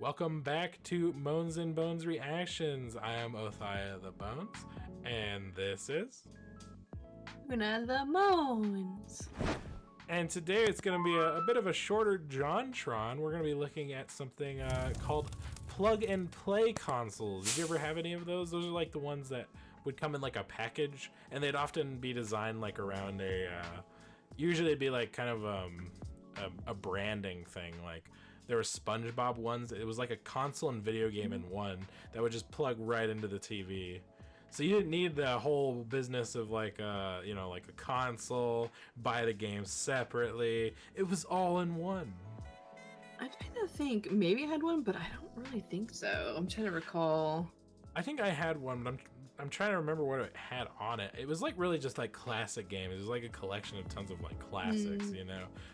Welcome back to Moans and Bones Reactions. I am Othaya the Bones, and this is Una the Moans. And today it's going to be a bit of a shorter JonTron. We're going to be looking at something called plug and play consoles. Did you ever have any of those? Those are like the ones that would come in like a package, and they'd often be designed like around usually it'd be like kind of a branding thing. Like there were SpongeBob ones. It was like a console and video game in one that would just plug right into the TV. So you didn't need the whole business of like like a console, buy the game separately. It was all in one. I'm trying to think. Maybe I had one, but I don't really think so. I'm trying to recall. I think I had one, but I'm trying to remember what it had on it. It was like really just like classic games. It was like a collection of tons of like classics,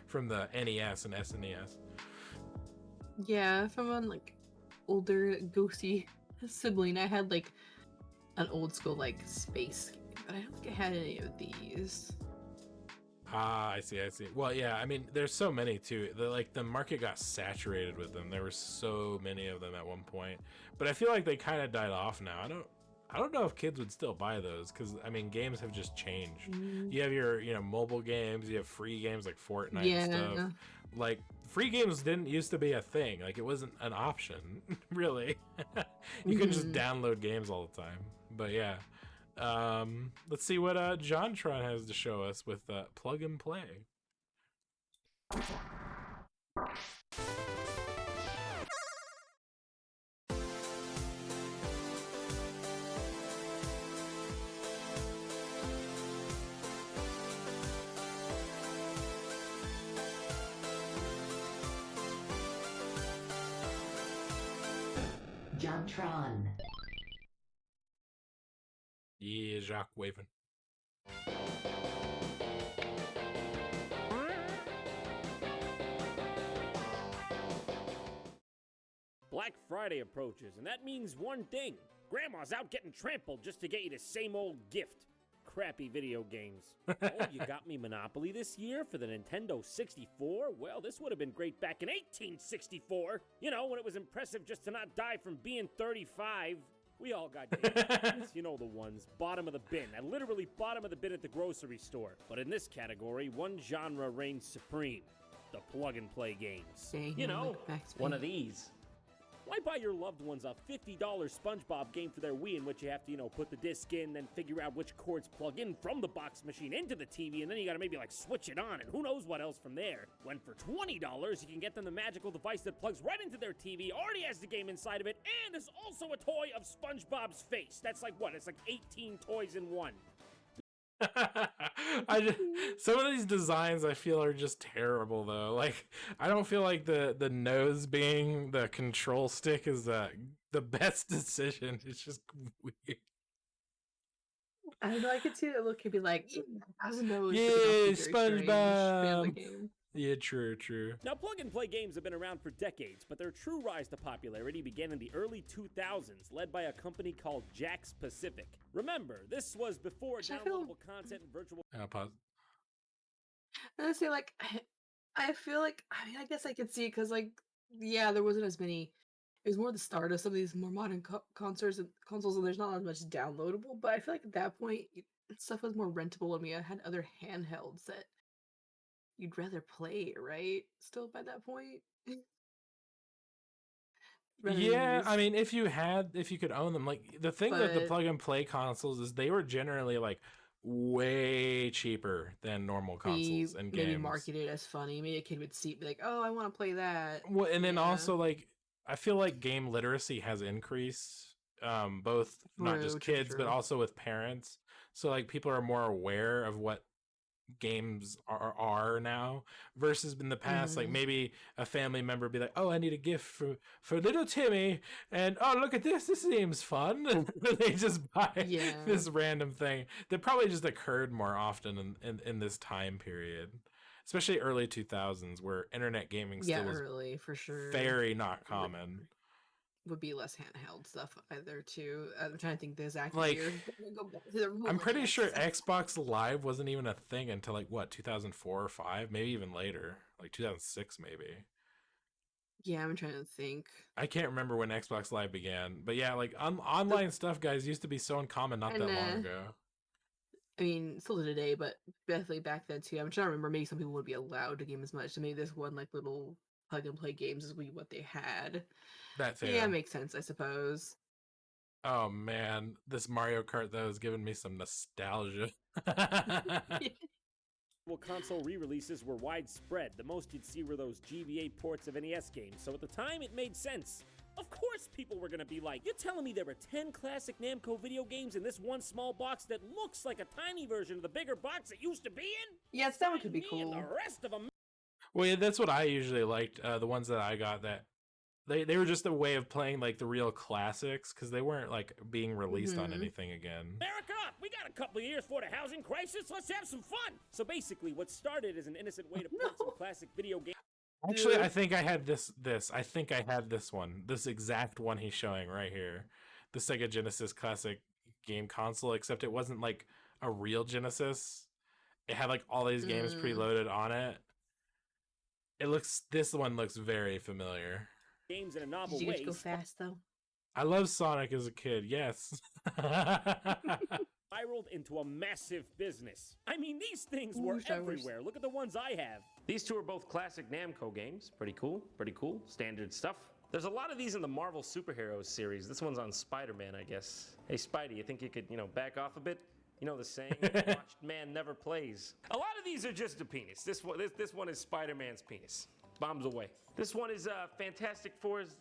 from the NES and SNES. Yeah, from a like older ghosty sibling, I had like an old school like space game, but I don't think I had any of these. Ah, I see. Well, yeah, I mean, there's so many too. The market got saturated with them. There were so many of them at one point, but I feel like they kind of died off now. I don't know if kids would still buy those because I mean, games have just changed. You have your mobile games, you have free games like Fortnite and stuff. Like free games didn't used to be a thing. Like it wasn't an option, really. You couldn't just download games all the time. But yeah. Let's see what JonTron has to show us with plug and play. JonTron. Yeah, Jacques waving. Black Friday approaches, and that means one thing. Grandma's out getting trampled just to get you the same old gift. Crappy video games. Oh, you got me Monopoly this year for the Nintendo 64? Well, this would have been great back in 1864. You know, when it was impressive just to not die from being 35. We all got games. You know the ones. Bottom of the bin. And literally bottom of the bin at the grocery store. But in this category, one genre reigns supreme. The plug-and-play games. Dang, you know, One of these. why buy your loved ones a $50 SpongeBob game for their Wii in which you have to, put the disc in, then figure out which cords plug in from the box machine into the TV, and then you gotta maybe switch it on, and who knows what else from there. When for $20, you can get them the magical device that plugs right into their TV, already has the game inside of it, and is also a toy of SpongeBob's face. That's like what? It's like 18 toys in one. Some of these designs I feel are just terrible though. Like I don't feel like the nose being the control stick is the best decision. It's just weird. I don't know. I could see that look could be like, how's a nose? Yeah, SpongeBob. Yeah, true. Now, plug-and-play games have been around for decades, but their true rise to popularity began in the early 2000s, led by a company called Jack's Pacific. Remember, this was before downloadable content and virtual... Pause. I say I feel like I guess I could see because there wasn't as many. It was more the start of some of these more modern consoles, and there's not as much downloadable. But I feel like at that point, stuff was more rentable, and we had other handhelds that you'd rather play, right? Still by that point. Yeah, I mean, if you could own them, like the thing that the plug and play consoles is they were generally like way cheaper than normal consoles and games. Maybe marketed as funny. Maybe a kid would see, be like, "Oh, I want to play that." Well, and then also like I feel like game literacy has increased, both not just kids but also with parents. So like people are more aware of what games are now versus in the past. Like maybe a family member would be like, oh, I need a gift for little Timmy, and oh, look at this seems fun. They just buy this random thing that probably just occurred more often in this time period, especially early 2000s where internet gaming still was early for sure, very not common. Would be less handheld stuff either too. I'm trying to think the exact year. I'm pretty sure Xbox Live wasn't even a thing until 2004 or 5, maybe even later, like 2006 maybe. Yeah, I'm trying to think. I can't remember when Xbox Live began, but yeah, like online stuff, guys, used to be so uncommon not that And long ago. I mean, still today, but definitely back then too. I'm trying to remember. Maybe some people would be allowed to game as much, so maybe this one like little plug and play games is what they had. That too. Yeah, makes sense, I suppose. Oh man, this Mario Kart though is giving me some nostalgia. Well, console re-releases were widespread. The most you'd see were those GBA ports of NES games, so at the time it made sense. Of course people were gonna be like, you're telling me there were 10 classic Namco video games in this one small box that looks like a tiny version of the bigger box it used to be in? Yes, that one could be Me cool. and the rest of them. Well, yeah, that's what I usually liked. The ones that I got, that they were just a way of playing like the real classics, because they weren't like being released on anything again. America, we got a couple of years for the housing crisis. Let's have some fun. So basically, what started as an innocent way to put some classic video games. Actually, I think I had this. I think I had this one. This exact one he's showing right here. The Sega Genesis Classic game console, except it wasn't like a real Genesis. It had like all these games preloaded on it. This one looks very familiar. Games in a novel Did you way. just go fast though? I love Sonic as a kid, yes. Spiraled into a massive business. I mean, these things were Star Wars. everywhere. Look at the ones I have. These two are both classic Namco games. Pretty cool, standard stuff. There's a lot of these in the Marvel Superheroes series. This one's on Spider-Man, I guess. Hey, Spidey, you think you could, back off a bit? You know the saying, watched man never plays. A lot of these are just a penis. This one is Spider-Man's penis. Bombs away. This one is Fantastic Four's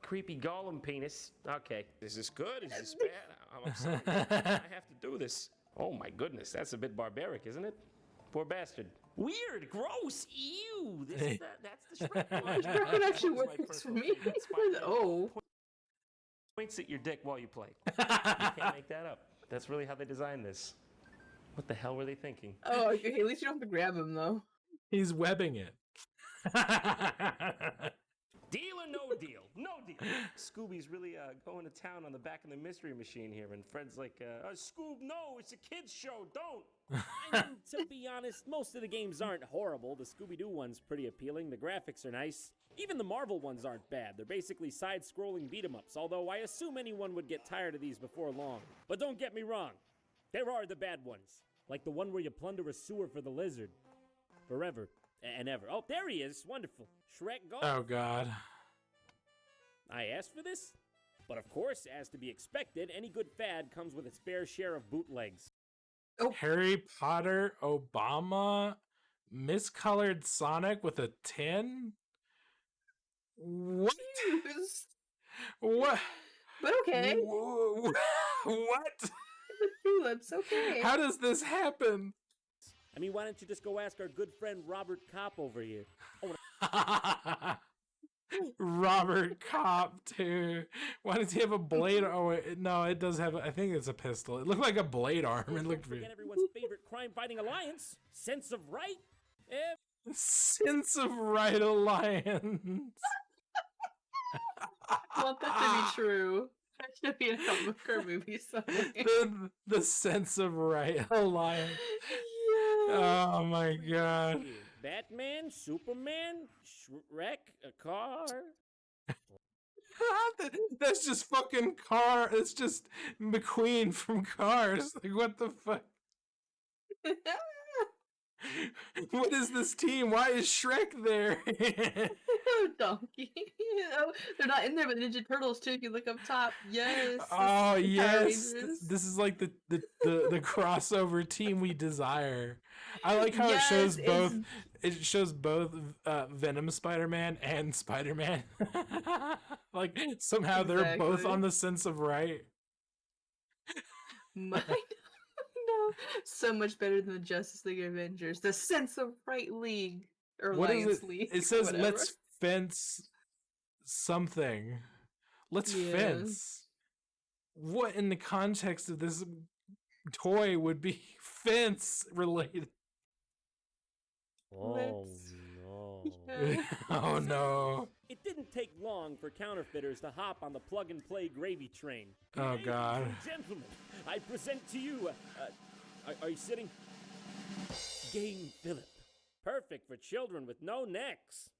creepy Gollum penis. Okay, is this good? Is this bad? I'm upset. I have to do this. Oh my goodness, that's a bit barbaric, isn't it? Poor bastard. Weird, gross, ew. That's the Shrek one. Shrek would actually work for me. Oh. Points at your dick while you play. You can't make that up. That's really how they designed this. What the hell were they thinking? Oh, okay. At least you don't have to grab him though. He's webbing it. Deal or no deal? No deal. Scooby's really going to town on the back of the mystery machine here, and Fred's like, Scoob, no, it's a kid's show, don't. I mean, to be honest, most of the games aren't horrible. The Scooby-Doo one's pretty appealing. The graphics are nice. Even the Marvel ones aren't bad. They're basically side-scrolling beat-em-ups, although I assume anyone would get tired of these before long. But don't get me wrong. There are the bad ones. Like the one where you plunder a sewer for the lizard. Forever and ever. Oh, there he is. Wonderful. Shrek Go. Oh God. I asked for this? But of course, as to be expected, any good fad comes with its fair share of bootlegs. Harry Potter, Obama, miscolored Sonic with a 10? What? What? But okay. What? That's okay. How does this happen? I mean, why don't you just go ask our good friend Robert Kopp over here? Robert Kopp, too. Why does he have a blade? Oh, no, it does have. I think it's a pistol. It looked like a blade arm. It looked. Forget everyone's favorite crime-fighting alliance, Sense of Right. Sense of Right Alliance. I want that to be true. That should be a comic book or movie somewhere. the Sense of Right Alliance. Yeah. Oh my God. Batman, Superman, Shrek, a car. That's just fucking Car. It's just McQueen from Cars. Like, what the fuck? What is this team? Why is Shrek there? Donkey. They're not in there, but Ninja Turtles too. If you look up top, yes. Oh yes, Rangers. this is like the crossover team we desire. I like how Yes, it shows both. It shows both Venom Spider-Man and Spider-Man. Like somehow they're both Exactly. on the Sense of Right. No, so much better than the Justice League Avengers. The Sense of Right League or What is Alliance it? League. It says whatever. let's fence something. Let's Yeah. fence. What in the context of this toy would be fence related? Oh, Let's- no. Yeah. Oh no. It didn't take long for counterfeiters to hop on the plug-and-play gravy train. Oh, Ladies God. and gentlemen, I present to you, are you sitting? Game Phillip. Perfect for children with no necks.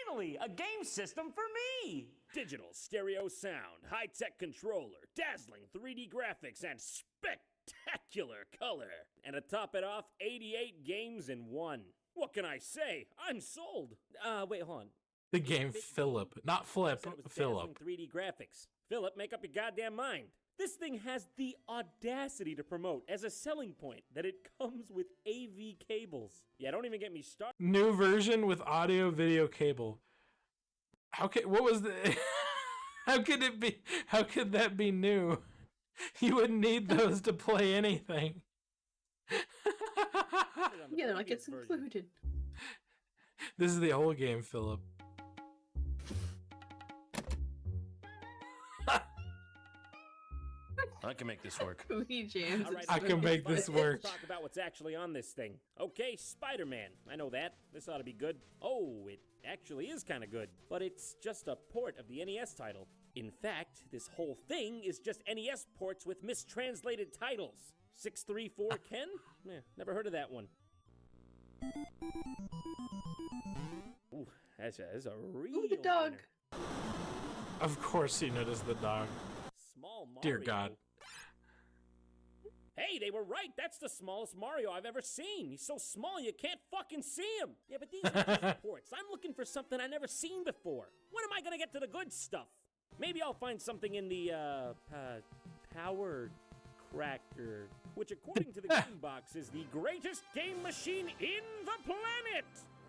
Finally, a game system for me! Digital stereo sound, high-tech controller, dazzling 3D graphics, and spectacular color. And to top it off, 88 games in one. What can I say? I'm sold. Wait, hold on. The game Philip, not Flip, Said it was Philip. dazzling 3D graphics. Philip, make up your goddamn mind. This thing has the audacity to promote as a selling point that it comes with AV cables. Yeah, don't even get me started. New version with audio video cable. What was the how could it be, how could that be new? You wouldn't need those to play anything. Yeah, they're like, it's included. This is the whole game, Philip. I can make this work. We jams. All right, I can make this work. Let's talk about what's actually on this thing. Okay, Spider-Man. I know that. This ought to be good. Oh, it actually is kind of good. But it's just a port of the NES title. In fact, this whole thing is just NES ports with mistranslated titles. 634 Ken? Never heard of that one. Ooh, that's a real Ooh, the dog. winner. Of course you noticed the dog. Small Mario. Dear God. Hey, they were right. That's the smallest Mario I've ever seen. He's so small you can't fucking see him. Yeah, but these are just ports. I'm looking for something I've never seen before. When am I gonna get to the good stuff? Maybe I'll find something in the, Power Cracker, which according to the game box is the greatest game machine in the planet.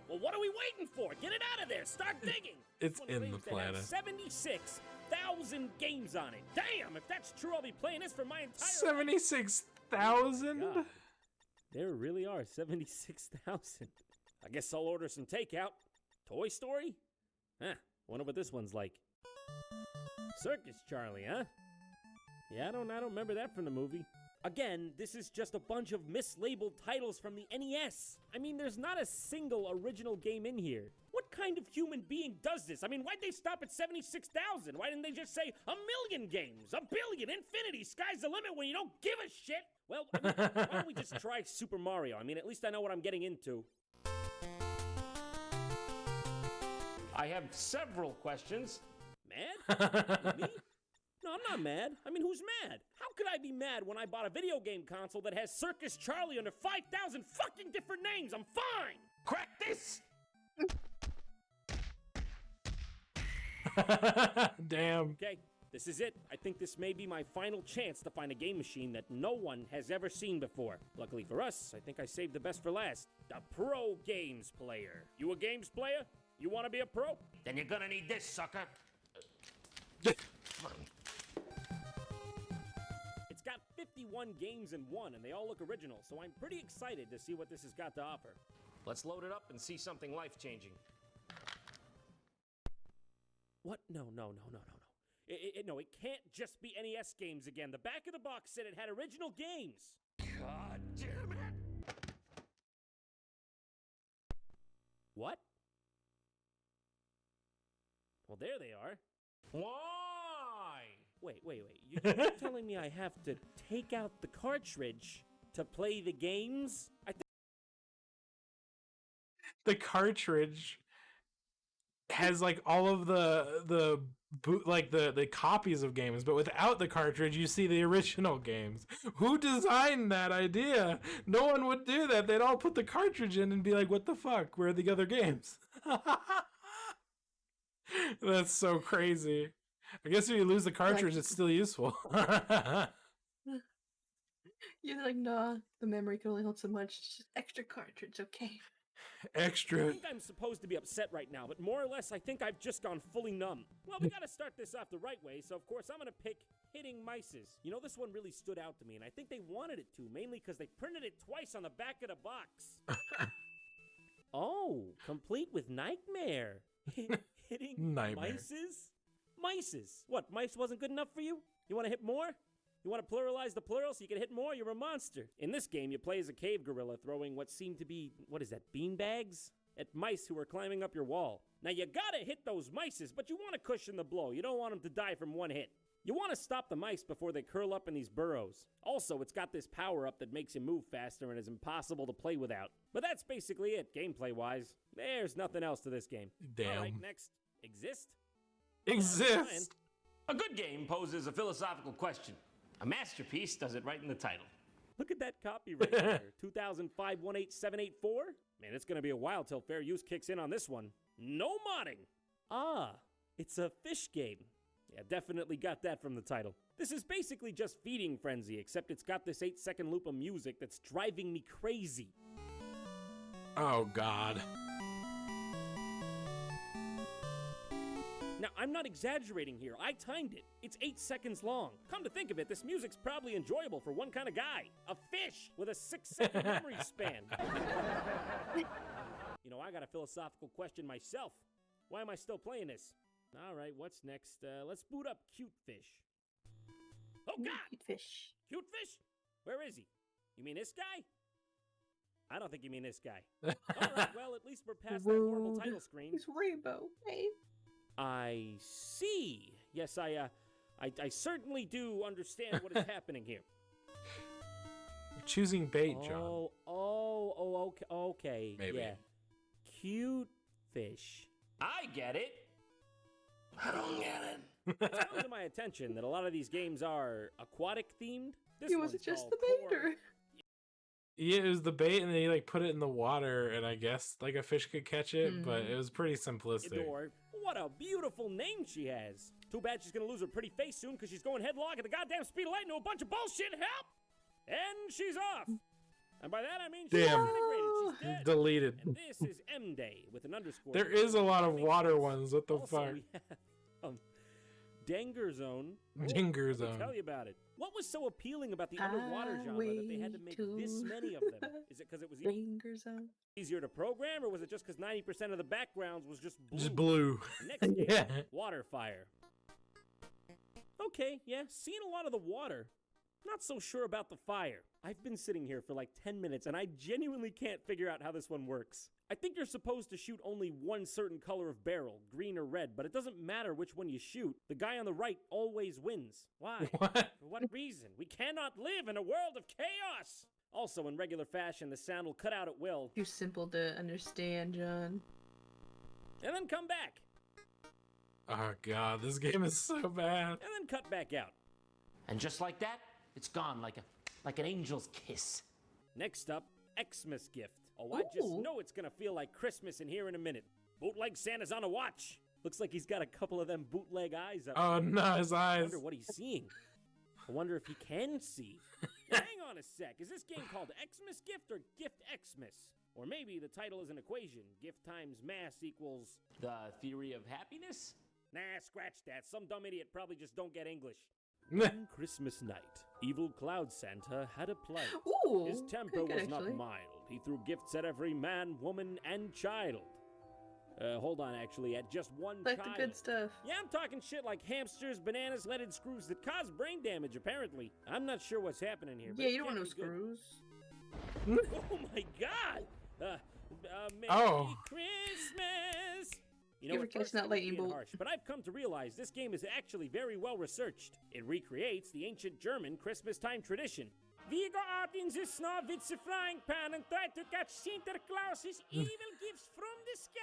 Well, what are we waiting for? Get it out of there. Start digging. It's This one in the claims to have planet. 76,000 games on it. Damn, if that's true, I'll be playing this for my entire life. 76,000? God. There really are 76,000. I guess I'll order some takeout. Toy Story? Huh, wonder what this one's like. Circus Charlie, huh? Yeah, I don't remember that from the movie. Again, this is just a bunch of mislabeled titles from the NES. I mean, there's not a single original game in here. What kind of human being does this? I mean, why'd they stop at 76,000? Why didn't they just say a million games, a billion, infinity, sky's the limit when you don't give a shit? Well, I mean, why don't we just try Super Mario? I mean, at least I know what I'm getting into. I have several questions. Mad? Me? No, I'm not mad. I mean, who's mad? How could I be mad when I bought a video game console that has Circus Charlie under 5,000 fucking different names? I'm fine! Crack this! Damn. Okay, this is it. I think this may be my final chance to find a game machine that no one has ever seen before. Luckily for us, I think I saved the best for last. The Pro Games Player. You a games player? You want to be a pro? Then you're gonna need this, sucker. It's got 51 games in one, and they all look original, so I'm pretty excited to see what this has got to offer. Let's load it up and see something life-changing. What? No. No, it can't just be NES games again. The back of the box said it had original games. God damn it! What? Well, there they are. Why? Wait. You're telling me I have to take out the cartridge to play the games? I think The cartridge has like all of the copies of games, but without the cartridge you see the original games. Who designed that idea? No one would do that. They'd all put the cartridge in and be like, what the fuck, where are the other games? That's so crazy. I guess if you lose the cartridge, it's still useful. You're like, nah, the memory can only hold so much. Just extra cartridge, okay? I Extra. think I'm supposed to be upset right now, but more or less I think I've just gone fully numb. Well, we gotta start this off the right way, so of course I'm gonna pick Hitting Mices. You know, this one really stood out to me, and I think they wanted it to, mainly because they printed it twice on the back of the box. Oh, complete with Nightmare. Hitting Nightmare. Mices? Mices. What, mice wasn't good enough for you? You want to hit more? You want to pluralize the plural so you can hit more? You're a monster. In this game, you play as a cave gorilla throwing what seem to be, what is that, beanbags? At mice who are climbing up your wall. Now, you gotta hit those mices, but you want to cushion the blow. You don't want them to die from one hit. You want to stop the mice before they curl up in these burrows. Also, it's got this power-up that makes you move faster and is impossible to play without. But that's basically it, gameplay-wise. There's nothing else to this game. Damn. All right, next. Exist? Exist. A good game poses a philosophical question. A masterpiece does it right in the title. Look at that copyright there. 2005-18784? Man, it's going to be a while till fair use kicks in on this one. No modding. Ah, it's a fish game. Yeah, definitely got that from the title. This is basically just Feeding Frenzy, except it's got this 8-second loop of music that's driving me crazy. Oh, God. Now, I'm not exaggerating here. I timed it. It's 8 seconds long. Come to think of it, this music's probably enjoyable for one kind of guy. A fish with a 6-second memory span. You know, I got a philosophical question myself. Why am I still playing this? All right, what's next? Let's boot up Cute Fish. Oh, God! Cute fish. Cute Fish? Where is he? You mean this guy? I don't think you mean this guy. All right, well, at least we're past that horrible Rude. title screen. He's rainbow. Hey. I see. Yes, I certainly do understand what is happening here. You're choosing bait, John. Okay. Maybe. Yeah. Cute fish. I get it. I don't get it. It's come to my attention that a lot of these games are aquatic themed. This He wasn't one's just called the Core- baiter. Yeah, it was the bait, and then you like put it in the water, and I guess like a fish could catch it, but Mhm. it was pretty simplistic. Adore. What a beautiful name she has. Too bad she's gonna lose her pretty face soon because she's going headlong at the goddamn speed of light into a bunch of bullshit. Help! And she's off. And by that I mean she's Damn. disintegrated. She's dead. Deleted. And this is M Day with an underscore. There is a lot of water ones. What the Also, fuck? we have Danger Zone. Danger Let me Zone. tell you about it. What was so appealing about the underwater I genre that they had to make this way many of them? Is it because it was Danger zone. easier to program, or was it just because 90% of the backgrounds was just blue? Just blue. Next game, Yeah. Water Fire. Okay, yeah, seen a lot of the water. Not so sure about the fire. I've been sitting here for like 10 minutes, and I genuinely can't figure out how this one works. I think you're supposed to shoot only one certain color of barrel, green or red, but it doesn't matter which one you shoot. The guy on the right always wins. Why? What? For what reason? We cannot live in a world of chaos! Also, in regular fashion, the sound will cut out at will, Too simple to understand, John. and then come back, Oh god, this game is so bad. and then cut back out. And just like that, it's gone like an angel's kiss. Next up, Xmas Gift. Oh, I just Ooh. know it's gonna feel like Christmas in here in a minute. Bootleg Santa's on a watch. Looks like he's got a couple of them bootleg eyes up. Oh no, his I eyes. wonder what he's seeing. I wonder if he can see. Hang on a sec. Is this game called Xmas Gift or Gift Xmas? Or maybe the title is an equation. Gift times mass equals... The theory of happiness? Nah, scratch that. Some dumb idiot probably just don't get English. One Christmas night, evil Cloud Santa had a plight. Ooh. His temper pretty good, was not actually. mild. He threw gifts at every man, woman, and child. Hold on, actually, at just one Like child. the good stuff. Yeah, I'm talking shit like hamsters, bananas, leaded screws that cause brain damage, apparently. I'm not sure what's happening here. But Yeah, it you don't want no can't be good. screws. Oh my god! Merry Oh. Christmas! You You know, were at catching first I that was lightning being bolt. harsh, but I've come to realize this game is actually very well researched. It recreates the ancient German Christmas time tradition. We go out in the snow with the frying pan and try to catch Santa Claus's evil gifts from the sky.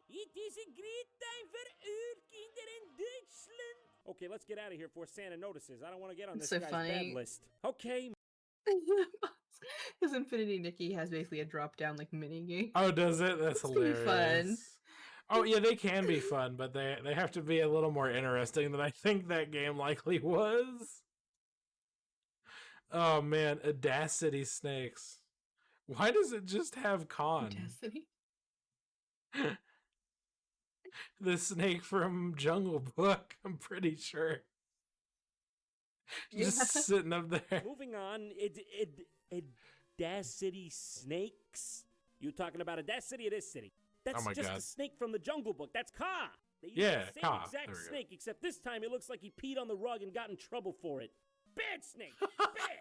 It is a great time for all kinder in Deutschland. Okay, let's get out of here before Santa notices. I don't want to get on this So guy's funny. bad list. Okay, Because Infinity Nikki has basically a drop down like mini game. Oh, does it? That's It's gonna be hilarious. fun. Oh yeah, they can be fun, but they have to be a little more interesting than I think that game likely was. Oh man, Audacity Snakes. Why does it just have con? Audacity. The snake from Jungle Book, I'm pretty sure. Just Yeah. sitting up there. moving on. Audacity Snakes? You talking about Audacity or this city? That's Oh my just God. a snake from the Jungle Book. That's Ka. They use Yeah, the same Ka. exact There we go. snake, except this time it looks like he peed on the rug and got in trouble for it. Bad snake. Bad.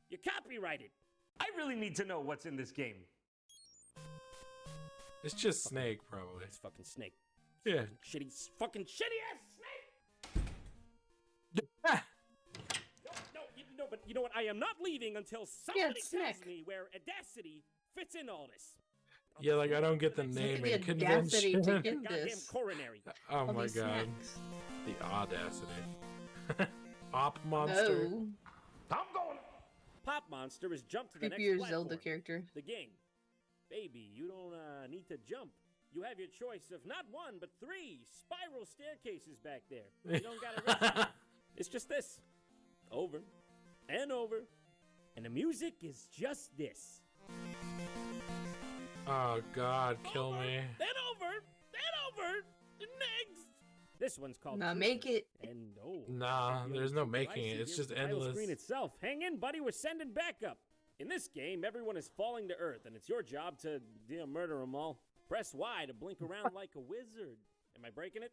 You're copyrighted. I really need to know what's in this game. It's just snake, probably. This fucking snake. Yeah. Fucking shitty ass snake. No, but you know what? I am not leaving until somebody tells snack. me where Audacity fits in all this. Yeah, like I don't get the Look at naming the audacity to convention. get Goddamn this. coronary. Oh All my these god, snacks. the audacity. Op monster. Oh, I'm going. Pop Monster has jumped to the next creepier platform. Zelda character. The game. Baby, you don't need to jump. You have your choice of not one, but 3 spiral staircases back there. You don't gotta risk it. It's just this. Over and over. And the music is just this. Oh god, kill Over, me. Then over, next. This one's called. Now Cruiser. make it. And oh, Nah, if you there's don't no see making what I it. see, It's here's just the title endless. screen itself. Hang in, buddy. We're sending backup. In this game, everyone is falling to earth, and it's your job to murder them all. Press Y to blink around like a wizard. Am I breaking it?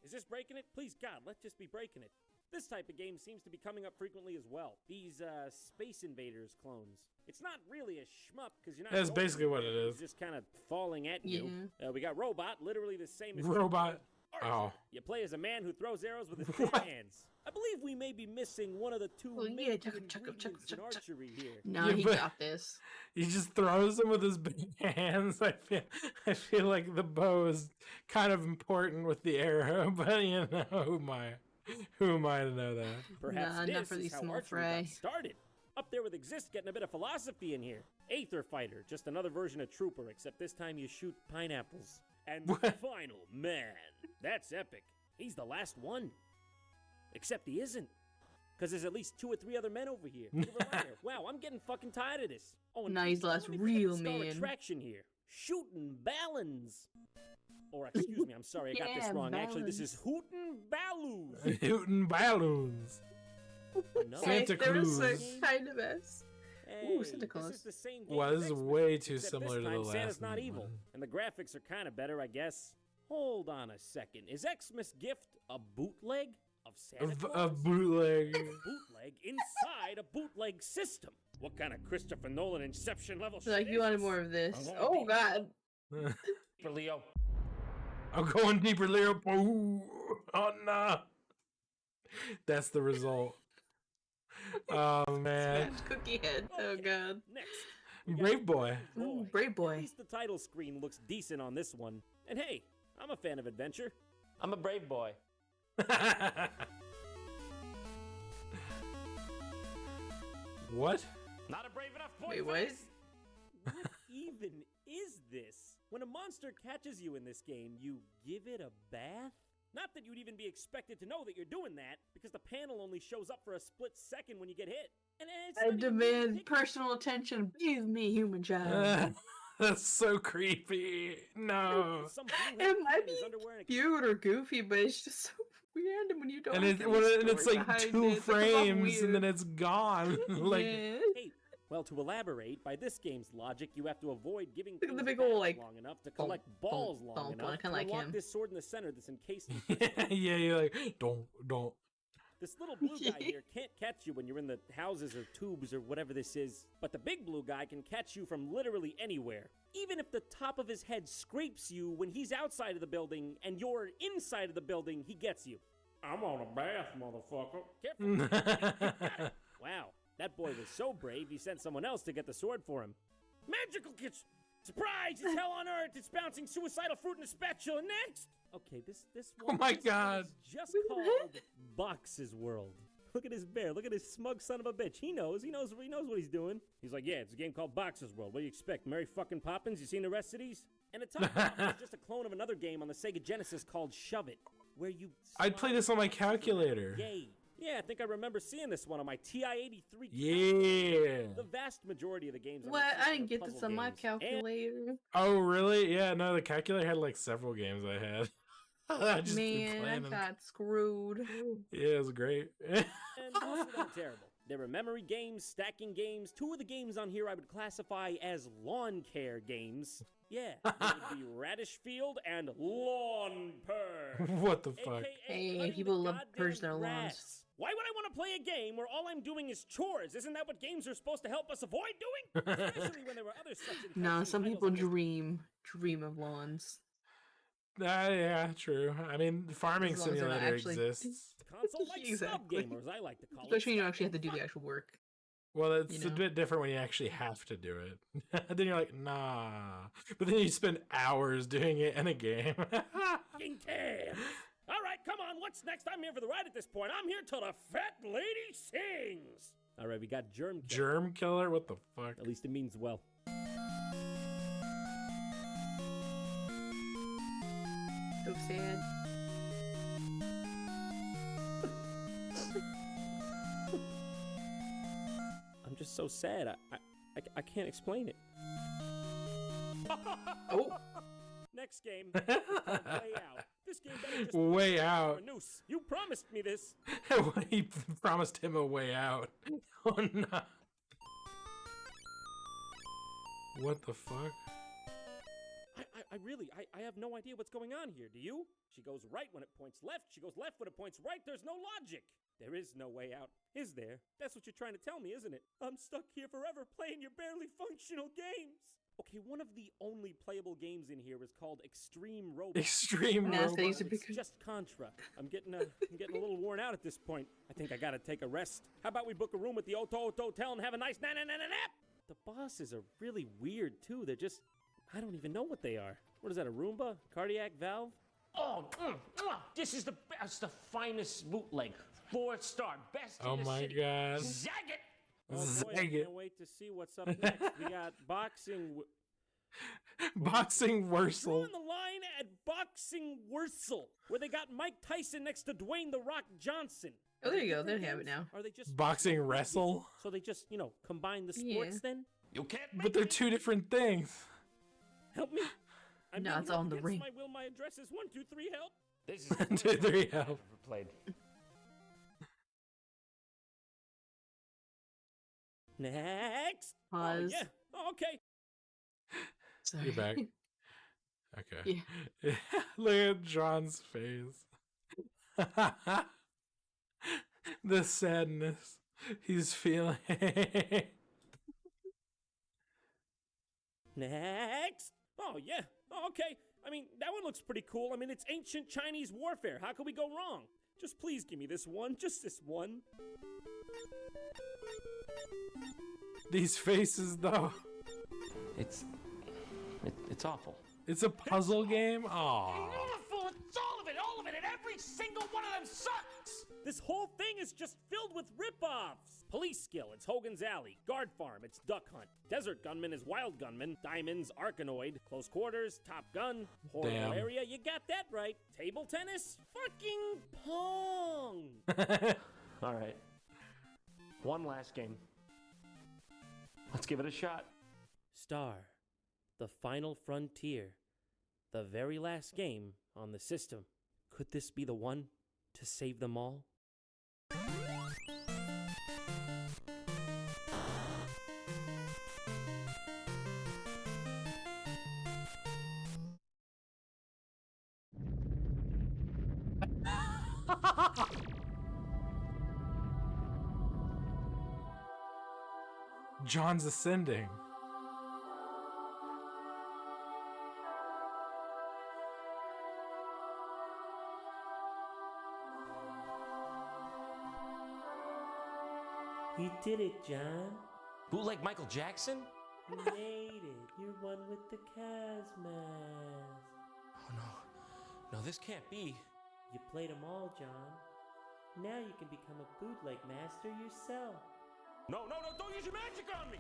Is this breaking it? Please, God, let's just be breaking it. This type of game seems to be coming up frequently as well. These Space Invaders clones. It's not really a shmup because you're not. That's going basically what it anywhere. is. It's just kind of falling at you. We got Robot, literally the same as Robot. Archer. Oh. You play as a man who throws arrows with his fat hands. I believe we may be missing one of the 2 Oh, yeah, main chuck, ingredients in archery here. No, Yeah, he but- got this. He just throws them with his big hands. I feel like the bow is kind of important with the arrow, but you know, who am I to know that? Perhaps Nah, this not for is these how small archery fry. got started. Up there with Exist getting a bit of philosophy in here. Aether Fighter, just another version of Trooper, except this time you shoot pineapples. And the What? final man, that's epic. He's the last one. Except he isn't. Because there's at least 2 or 3 other men over here. Look at the liar. Wow, I'm getting fucking tired of this. Oh, and Now he's the last don't forget real the star man. attraction here. Shooting balloons. Or excuse me, I'm sorry, I got this Yeah, wrong. Actually, this is Hootin' Balloos. Hootin' balloons. Another Santa They were so Claus. kind of us. Hey, Santa this Claus. is the same game Well, as this is Xmas, way too except similar this to the time last Santa's not one. evil, and the graphics are kind of better, I guess. Hold on a second. Is Xmas Gift a bootleg of Santa Claus? A bootleg. Bootleg inside a bootleg system. What kind of Christopher Nolan Inception level shit Like, is you wanted this? more of this. I want Oh, these. God. For Leo. I'm going deeper, Leo. Ooh. Oh no. That's the result. Oh man. Smash cookie head. Oh, Okay, God. Next. we got Brave boy. Ooh, Brave At Boy. least the title screen looks decent on this one. And hey, I'm a fan of adventure. I'm a brave boy. What? Not a brave enough boy. Wait, for what? this. What even is this? When a monster catches you in this game, you give it a bath? Not that you'd even be expected to know that you're doing that, because the panel only shows up for a split second when you get hit. And it's I not even demand ridiculous. personal attention. Bathe me, human child. That's so creepy. No. Some It blue-headed might kid in his be underwear and a cute or goofy, but it's just so random when you don't. And, have it, any when it- and it's story like behind 2 it. It comes off frames and then weird. it's gone. Like, Yeah. Hey, well, to elaborate, by this game's logic, you have to avoid giving Look at the things big ol', back like, long enough to thump, collect balls thump, long thump, enough kinda to like unlock him. this sword in the center that's encased in crystal. yeah, you're like, don't. This little blue guy here can't catch you when you're in the houses or tubes or whatever this is, but the big blue guy can catch you from literally anywhere. Even if the top of his head scrapes you when he's outside of the building and you're inside of the building, he gets you. I'm on a bath, motherfucker. Careful. Wow, that boy was so brave he sent someone else to get the sword for him. Magical kitchen! Surprise! It's hell on earth! It's bouncing suicidal fruit in a spatula next! Okay, this one. my this one God. is just Wait, called what? Box's World. Look at his bear. Look at his smug son of a bitch. He knows what he's doing. He's like, yeah, it's a game called Box's World. What do you expect? Mary fucking Poppins? You seen the rest of these? And the top one is just a clone of another game on the Sega Genesis called Shove It, where you. I'd play this on my calculator. Yay. Yeah, I think I remember seeing this one on my TI-83. Yeah. The vast majority of the games. on What? this I system didn't are get this puzzle on my games. calculator. Oh, really? Yeah, no, the calculator had like several games I had. I just keep Man, I playing them. got screwed. Yeah, it was great. And most of them terrible. There were memory games, stacking games. 2 of the games on here I would classify as lawn care games. Yeah, there would be Radish Field and Lawn Purr. What the fuck? AKA Hey, cutting people the love goddamn purge their lawns. grass. Why would I want to play a game where all I'm doing is chores? Isn't that what games are supposed to help us avoid doing? Especially when there were other such No, enticing some titles people on this dream of lawns. Yeah, true. I mean, Farming As long as they're not Simulator actually- exists. The console like Exactly. stub gamers, I like to call Especially when it. you actually have to do the actual work. Well, it's You a know? bit different when you actually have to do it. Then you're like, nah. But then you spend hours doing it in a game. Fucking can. All right, come on. What's next? I'm here for the ride at this point. I'm here till the fat lady sings. All right, we got Germ Killer. Germ Killer? What the fuck? At least it means well. So sad. I'm just so sad. I can't explain it. Oh, Next game. Way out. This game better just Way or out. a noose. You promised me this. He promised him a way out. Oh no. What the fuck? I really, I have no idea what's going on here. Do you? She goes right when it points left. She goes left when it points right. There's no logic. There is no way out, is there? That's what you're trying to tell me, isn't it? I'm stuck here forever playing your barely functional games. Okay, one of the only playable games in here is called Extreme Robot. Extreme Nah, Robot. thanks. It's just Contra. I'm getting a little worn out at this point. I think I gotta take a rest. How about we book a room at the Oto Hotel and have a nice nap? The bosses are really weird too. They're just, I don't even know what they are. What is that, a Roomba? Cardiac valve? Oh, this is the best, the finest bootleg. 4-star, best Oh in the my city. god. Zag it! Oh boy, I Zag it. can't wait to see what's up next. We got boxing. Boxing We're Wursel. on the line at Boxing Wursel, where they got Mike Tyson next to Dwayne The Rock Johnson. Oh, there you go. Different They have it games? now. Are they just Boxing Wrestle. So they just, combine the sports Yeah. then? You can't make But they're me. two different things. Help me. I'm No, being it's all in held the against ring. My will, my address is 123 help. This is the 1, 2, first 3, I've help. ever played. Next. Pause. Oh, yeah. Oh, okay. Sorry. You're back. Okay. Yeah. Look at John's face. The sadness he's feeling. Next. Oh, yeah. Oh, okay. I mean, that one looks pretty cool. I mean, it's ancient Chinese warfare. How could we go wrong? Just please give me this one. Just this one. These faces, though. It's awful. It's a puzzle game? Aww. Beautiful! It's all of it, and every single one of them sucks! This whole thing is just filled with rip-offs. Police Skill, it's Hogan's Alley. Guard Farm, it's Duck Hunt. Desert Gunman is Wild Gunman. Diamonds, Arkanoid. Close Quarters, Top Gun. Horror Damn. Area, you got that right. Table Tennis, fucking Pong. All right. One last game. Let's give it a shot. Star, the final frontier. The very last game on the system. Could this be the one to save them all? John's ascending. You did it, John. Bootleg Michael Jackson? You made it. You're one with the Casmas. Oh no. No, this can't be. You played them all, John. Now you can become a bootleg master yourself. No, don't use your magic on me!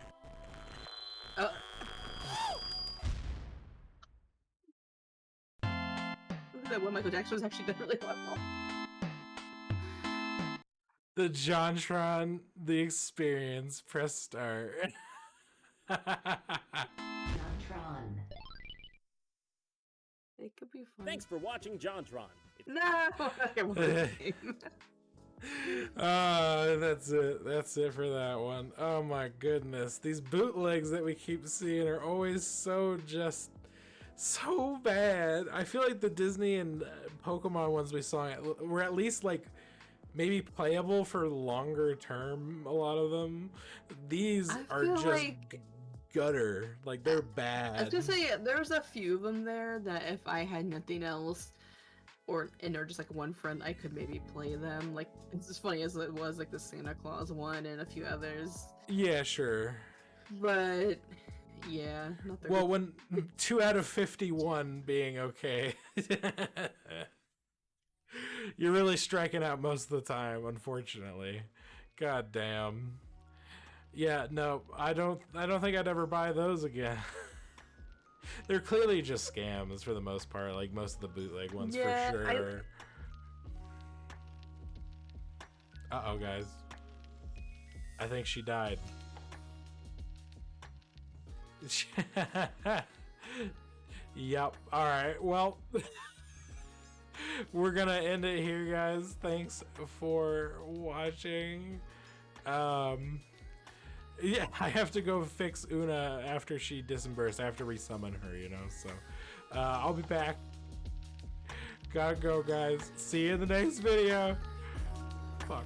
That one Michael Jackson was actually done really well. The JonTron, the experience. Press start. JonTron. It could be fun. Thanks for watching JonTron. No! I want this game. That's it. That's it for that one. Oh my goodness. These bootlegs that we keep seeing are always so bad. I feel like the Disney and Pokemon ones we saw were at least like maybe playable for longer term, a lot of them. These I are feel just like gutter. Like, they're I was bad. gonna say there's a few of them there that if I had nothing else, or just like one friend, I could maybe play them. Like it's as funny as it was, like the Santa Claus one and a few others. Yeah, sure. But yeah, not the Well, when 2 out of 51 being okay, you're really striking out most of the time, unfortunately. God damn. Yeah, no, I don't think I'd ever buy those again. They're clearly just scams for the most part, like most of the bootleg ones, Yeah, for sure. Uh-oh, guys. I think she died. Yep. Alright, well, we're gonna end it here, guys. Thanks for watching. Yeah, I have to go fix Una after she disembers, after we summon her, you know, so I'll be back. Gotta go, guys. See you in the next video. Fuck.